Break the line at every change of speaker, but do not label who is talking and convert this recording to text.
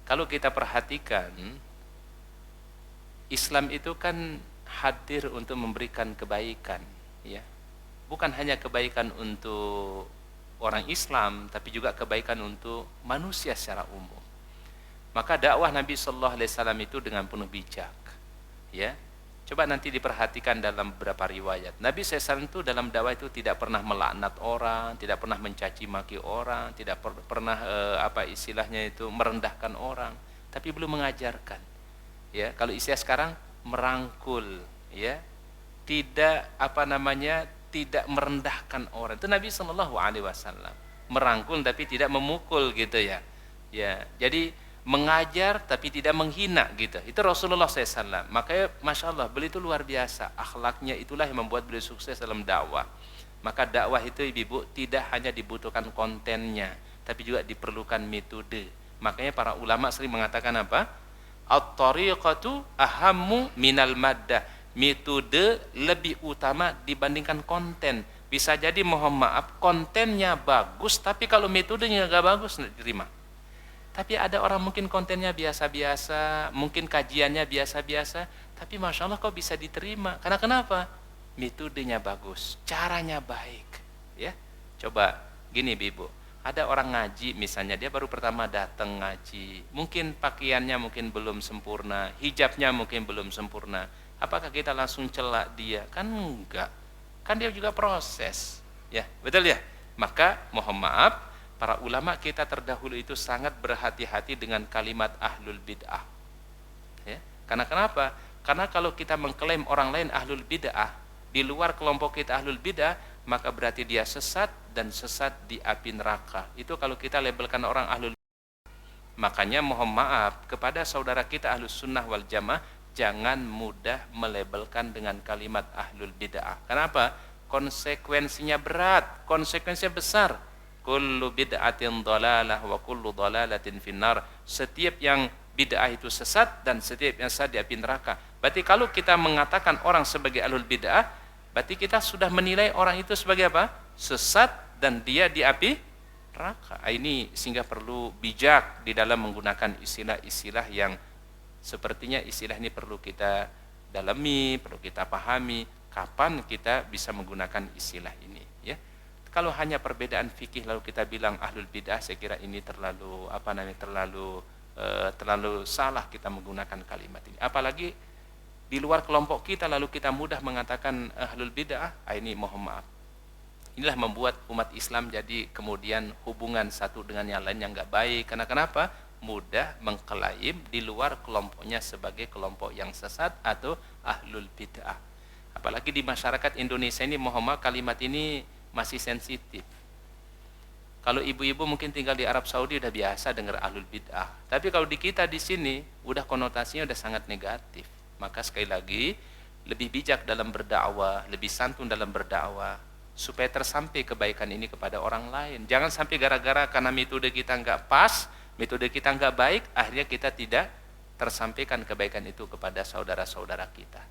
Kalau kita perhatikan, Islam itu kan hadir untuk memberikan kebaikan, ya. Bukan hanya kebaikan untuk orang Islam, tapi juga kebaikan untuk manusia secara umum. Maka dakwah Nabi Sallallahu Alaihi Wasallam itu dengan penuh bijak, ya. Coba nanti diperhatikan dalam beberapa riwayat. Nabi SAW itu dalam dakwah itu tidak pernah melaknat orang, tidak pernah mencaci maki orang, tidak pernah apa istilahnya itu merendahkan orang, tapi belum mengajarkan. Ya, kalau istilah sekarang merangkul, ya. Tidak tidak merendahkan orang. Itu Nabi Shallallahu Alaihi Wasallam merangkul tapi tidak memukul gitu ya. Ya, jadi mengajar tapi tidak menghina gitu. Itu Rasulullah SAW. Makanya Masya Allah, beliau itu luar biasa. Akhlaknya itulah yang membuat beliau sukses dalam dakwah. Maka dakwah itu ibu tidak hanya dibutuhkan kontennya, tapi juga diperlukan metode. Makanya para ulama sering mengatakan apa? At-tariqatu ahammu minal maddah. Metode lebih utama dibandingkan konten. Bisa jadi mohon maaf kontennya bagus, tapi kalau metodenya nggak bagus nggak diterima. Tapi ada orang mungkin kontennya biasa-biasa, mungkin kajiannya biasa-biasa, tapi Masya Allah kok bisa diterima. Karena kenapa? Metodenya bagus, caranya baik. Ya, coba gini Ibu, ada orang ngaji misalnya, dia baru pertama datang ngaji, mungkin pakaiannya mungkin belum sempurna, hijabnya mungkin belum sempurna. Apakah kita langsung celak dia? Kan enggak. Kan dia juga proses. Ya, betul ya? Maka mohon maaf, para ulama kita terdahulu itu sangat berhati-hati dengan kalimat ahlul bid'ah. Ya. Karena kenapa? Karena kalau kita mengklaim orang lain ahlul bid'ah, di luar kelompok kita ahlul bid'ah, maka berarti dia sesat dan sesat di api neraka. Itu kalau kita labelkan orang ahlul bid'ah. Makanya mohon maaf kepada saudara kita ahlus sunnah wal jamaah, jangan mudah melabelkan dengan kalimat ahlul bid'ah. Kenapa? Konsekuensinya berat, konsekuensinya besar. Kullu bid'atin dhalalah wa kullu dhalalatin finnar. Setiap yang bid'ah itu sesat dan setiap yang sesat di api neraka. Berarti kalau kita mengatakan orang sebagai ahlul bid'ah, berarti kita sudah menilai orang itu sebagai apa? Sesat dan dia di api neraka. Ini sehingga perlu bijak di dalam menggunakan istilah-istilah yang sepertinya istilah ini perlu kita dalami, perlu kita pahami kapan kita bisa menggunakan istilah ini, ya. Kalau hanya perbedaan fikih lalu kita bilang ahlul bid'ah, saya kira ini terlalu terlalu salah kita menggunakan kalimat ini. Apalagi di luar kelompok kita lalu kita mudah mengatakan ahlul bid'ah, ini mohon maaf. Inilah membuat umat Islam jadi kemudian hubungan satu dengan yang lain yang enggak baik. Karena kenapa? Mudah mengklaim di luar kelompoknya sebagai kelompok yang sesat atau ahlul bid'ah. Apalagi di masyarakat Indonesia ini mohon maaf, kalimat ini masih sensitif. Kalau ibu-ibu mungkin tinggal di Arab Saudi udah biasa dengar ahlul bid'ah. Tapi kalau di kita di sini udah konotasinya udah sangat negatif. Maka sekali lagi lebih bijak dalam berdakwah, lebih santun dalam berdakwah supaya tersampai kebaikan ini kepada orang lain. Jangan sampai gara-gara karena metode kita nggak pas, metode kita nggak baik, akhirnya kita tidak tersampaikan kebaikan itu kepada saudara-saudara kita.